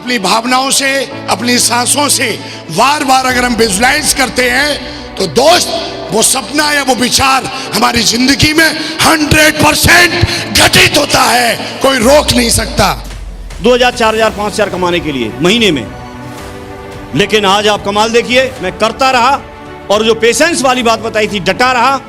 अपनी भावनाओं से, अपनी सांसों से बार बार अगर हम विजुलाइज करते हैं तो दोस्त वो सपना या वो विचार हमारी जिंदगी में 100% घटित होता है, कोई रोक नहीं सकता। 2000, 4000, 5000 कमाने के लिए महीने में, लेकिन आज आप कमाल देखिए, मैं करता रहा और जो पेशेंस वाली बात बताई थी डटा रहा,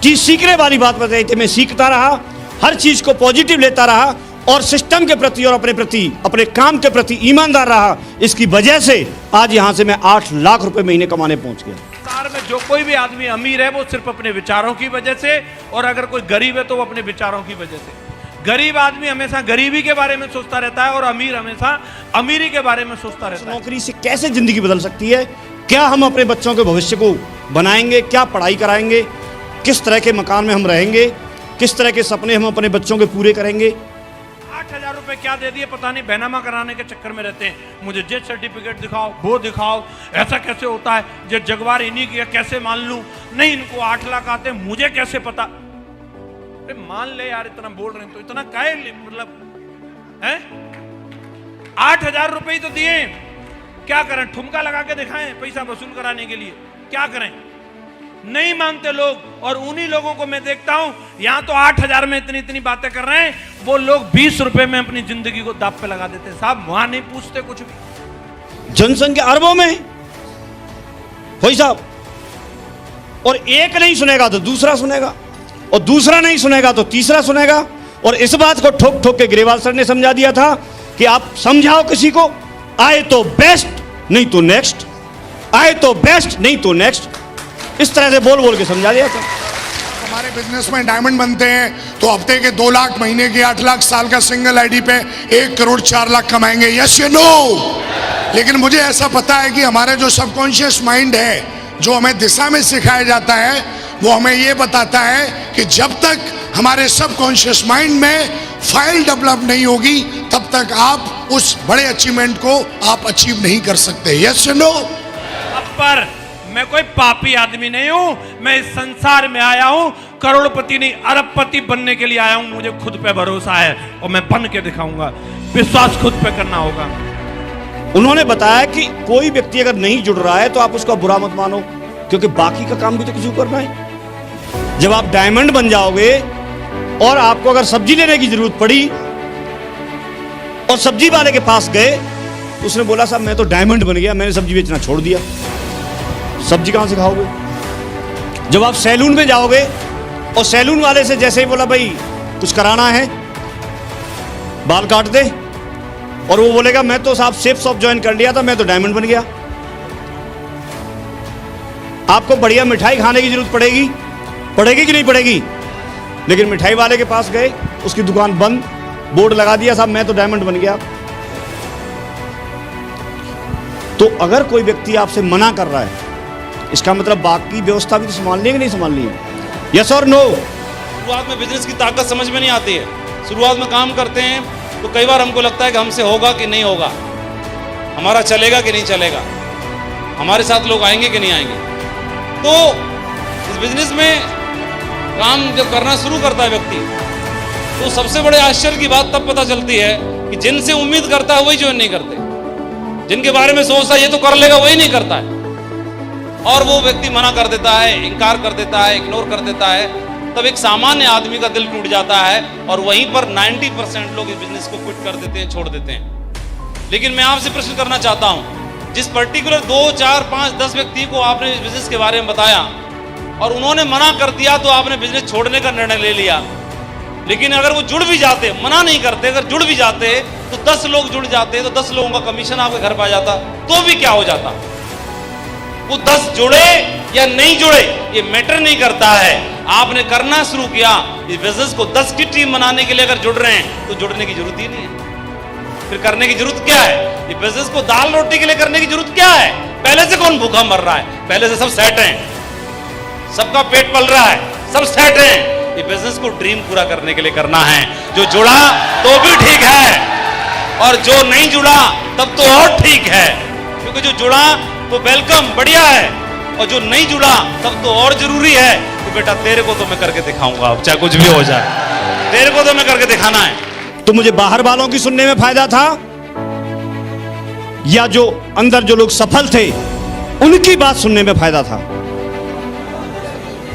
चीज सीखने वाली बात बताई थी मैं सीखता रहा, हर चीज को पॉजिटिव लेता रहा और सिस्टम के प्रति और अपने प्रति, अपने काम के प्रति ईमानदार रहा। इसकी वजह से आज यहां से मैं 8 लाख रुपए महीने कमाने पहुंच गया। संसार में जो कोई भी आदमी अमीर है वो सिर्फ अपने विचारों की वजह से, और अगर कोई गरीब है तो वो अपने विचारों की वजह से। गरीब आदमी हमेशा गरीबी के बारे में सोचता रहता है और अमीर हमेशा अमीरी के बारे में सोचता रहता है। नौकरी से कैसे जिंदगी बदल सकती है, क्या हम अपने बच्चों के भविष्य को बनाएंगे, क्या पढ़ाई कराएंगे, किस तरह के मकान में हम रहेंगे, किस तरह के सपने हम अपने बच्चों के पूरे करेंगे। 8,000 रुपए क्या दे दिए पता नहीं, बैनामा कराने के चक्कर में रहते हैं। मुझे जेट सर्टिफिकेट दिखाओ, वो दिखाओ, ऐसा कैसे होता है, जे जगवार इन्हीं की कैसे मान लूं, नहीं इनको 8 लाख आते मुझे कैसे पता। अरे मान ले यार, इतना बोल रहे हैं तो इतना काहे मतलब है। 8,000 रुपए ही तो दिए, क्या करें, ठुमका लगा के दिखाएं पैसा वसूल कराने के लिए, क्या करें। नहीं मानते लोग, और उन्हीं लोगों को मैं देखता हूं यहां तो 8,000 में इतनी इतनी बातें कर रहे हैं, वो लोग 20 रुपए में अपनी जिंदगी को दांव पे लगा देते हैं। साहब वहां नहीं पूछते कुछ भी। जनसंख्या अरबों में भाई साहब, और एक नहीं सुनेगा तो दूसरा सुनेगा, और दूसरा नहीं सुनेगा तो तीसरा सुनेगा। और इस बात को ठोक ठोक के ग्रेवाल सर ने समझा दिया था कि आप समझाओ किसी को, आए तो बेस्ट नहीं तो नेक्स्ट, आए तो बेस्ट नहीं तो नेक्स्ट, इस तरह से बोल बोल के समझा दिया था। हमारे बिजनेस में डायमंड बनते हैं तो हफ्ते के 2 लाख, महीने के 8 लाख, साल का सिंगल आईडी पे 1 करोड़ 4 लाख कमाएंगे। यस या नो? लेकिन मुझे ऐसा पता है कि हमारे जो सबकॉन्शियस माइंड है, जो हमें दिशा में सिखाया जाता है, वो हमें ये बताता है कि जब तक हमारे सबकॉन्शियस माइंड में फाइल डेवलप नहीं होगी तब तक आप उस बड़े अचीवमेंट को आप अचीव नहीं कर सकते। यस या नो? पर मैं कोई पापी आदमी नहीं हूं, मैं इस संसार में आया हूं करोड़पति नहीं अरबपति बनने के लिए आया हूं। मुझे खुद पे भरोसा है और मैं बन के दिखाऊंगा। विश्वास खुद पे करना होगा। उन्होंने बताया कि कोई व्यक्ति अगर नहीं जुड़ रहा है तो आप उसका बुरा मत मानो, क्योंकि बाकी का काम भी तो किसी को करना है। जब आप डायमंड बन जाओगे और आपको अगर सब्जी लेने की जरूरत पड़ी और सब्जी वाले के पास गए, उसने बोला साहब मैं तो डायमंड बन गया, मैंने सब्जी बेचना छोड़ दिया, सब्जी कहां से खाओगे। जब आप सैलून में जाओगे और सैलून वाले से जैसे ही बोला भाई कुछ कराना है, बाल काट दे, और वो बोलेगा मैं तो साहब शेफ शॉप ज्वाइन कर लिया था, मैं तो डायमंड बन गया। आपको बढ़िया मिठाई खाने की जरूरत पड़ेगी कि नहीं पड़ेगी, लेकिन मिठाई वाले के पास गए, उसकी दुकान बंद, बोर्ड लगा दिया साहब मैं तो डायमंड बन गया। तो अगर कोई व्यक्ति आपसे मना कर रहा है, इसका मतलब बाकी व्यवस्था भी तो संभालनी है कि नहीं संभालनी है। यस और नो? शुरुआत में बिजनेस की ताकत समझ में नहीं आती है। शुरुआत में काम करते हैं तो कई बार हमको लगता है कि हमसे होगा कि नहीं होगा, हमारा चलेगा कि नहीं चलेगा, हमारे साथ लोग आएंगे कि नहीं आएंगे। तो इस बिजनेस में काम जब करना शुरू करता है व्यक्ति, तो सबसे बड़े आश्चर्य की बात तब पता चलती है कि जिनसे उम्मीद करता है वही ज्वाइन नहीं करते, जिनके बारे में सोचता है ये तो कर लेगा वही नहीं करता है, और वो व्यक्ति मना कर देता है, इनकार कर देता है, इग्नोर कर देता है। तब एक सामान्य आदमी का दिल टूट जाता है और वहीं पर 90% लोग इस बिजनेस को क्विट कर देते हैं, छोड़ देते हैं। लेकिन मैं आपसे प्रश्न करना चाहता हूं, जिस पर्टिकुलर 2, 4, 5, 10 व्यक्ति को आपने इस बिजनेस के बारे में बताया और उन्होंने मना कर दिया तो आपने बिजनेस छोड़ने का निर्णय ले लिया। लेकिन अगर वो जुड़ भी जाते, मना नहीं करते, अगर जुड़ भी जाते तो 10 लोग जुड़ जाते तो 10 लोगों का कमीशन आपके घर पे आ जाता, तो भी क्या हो जाता। वो 10 जुड़े या नहीं जुड़े ये मैटर नहीं करता है। आपने करना शुरू किया इस बिजनेस को 10 की टीम बनाने के लिए, अगर जुड़ रहे हैं तो जुड़ने की जरूरत ही नहीं है। फिर करने की जरूरत क्या है? ये बिजनेस को दाल रोटी के लिए करने की जरूरत क्या है? पहले से कौन भूखा मर रहा है? पहले से सब सेट हैं, सबका पेट पल रहा है, सब सेट हैं। ये बिजनेस को ड्रीम पूरा करने के लिए करना है। जो जुड़ा तो भी ठीक है, और जो नहीं जुड़ा तब तो और ठीक है, क्योंकि जो जुड़ा तो वेलकम, बढ़िया है, और जो नहीं जुड़ा तब तो और जरूरी है कि बेटा तेरे को तो मैं करके दिखाऊंगा, चाहे कुछ भी हो जाए, तेरे को तो मैं करके दिखाना है। तो मुझे बाहर वालों की सुनने में फायदा था या जो अंदर जो लोग सफल थे उनकी बात सुनने में फायदा था।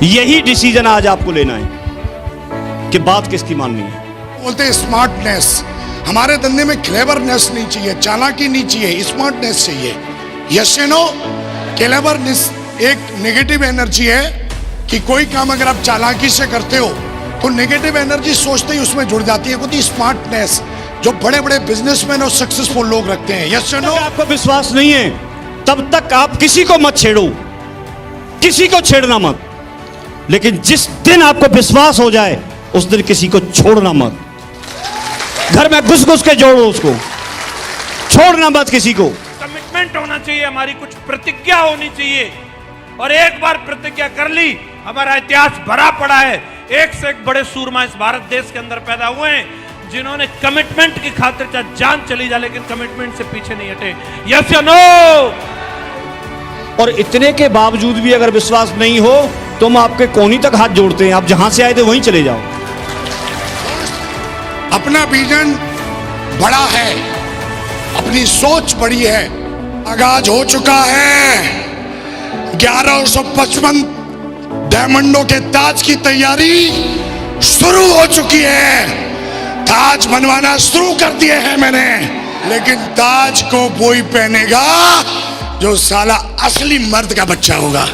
यही डिसीजन आज आपको लेना है कि बात किसकी माननी है। बोलते हैं स्मार्टनेस, हमारे धंधे में क्लेवरनेस नहीं चाहिए, चालाकी नहीं चाहिए, स्मार्टनेस चाहिए। यस या नो? क्लेवरनेस एक नेगेटिव एनर्जी है कि कोई काम अगर आप चालाकी से करते हो तो नेगेटिव एनर्जी सोचते ही उसमें जुड़ जाती है। खुद स्मार्टनेस जो बड़े बड़े बिजनेसमैन और सक्सेसफुल लोग रखते हैं। यस या नो? आपको विश्वास नहीं है तब तक आप किसी को मत छेड़ो, किसी को छेड़ना मत, लेकिन जिस दिन आपको विश्वास हो जाए उस दिन किसी को छोड़ना मत। घर में घुस घुस के जोड़ो उसको, छोड़ना मत किसी को। कमिटमेंट होना चाहिए, हमारी कुछ प्रतिज्ञा होनी चाहिए, और एक बार प्रतिज्ञा कर ली, हमारा इतिहास भरा पड़ा है। एक से एक बड़े सूरमा इस भारत देश के अंदर पैदा हुए हैं जिन्होंने कमिटमेंट की खातिर चाहे जान चली जाए लेकिन कमिटमेंट से पीछे नहीं हटे। यस या नो? और इतने के बावजूद भी अगर विश्वास नहीं हो तो हम आपके कोनी तक हाथ जोड़ते हैं, आप जहां से आए थे वहीं चले जाओ। अपना विजन बड़ा है, अपनी सोच बड़ी है। आगाज हो चुका है 1155 डायमंडों के ताज की तैयारी शुरू हो चुकी है। ताज बनवाना शुरू कर दिए हैं मैंने, लेकिन ताज को वही पहनेगा जो साला असली मर्द का बच्चा होगा।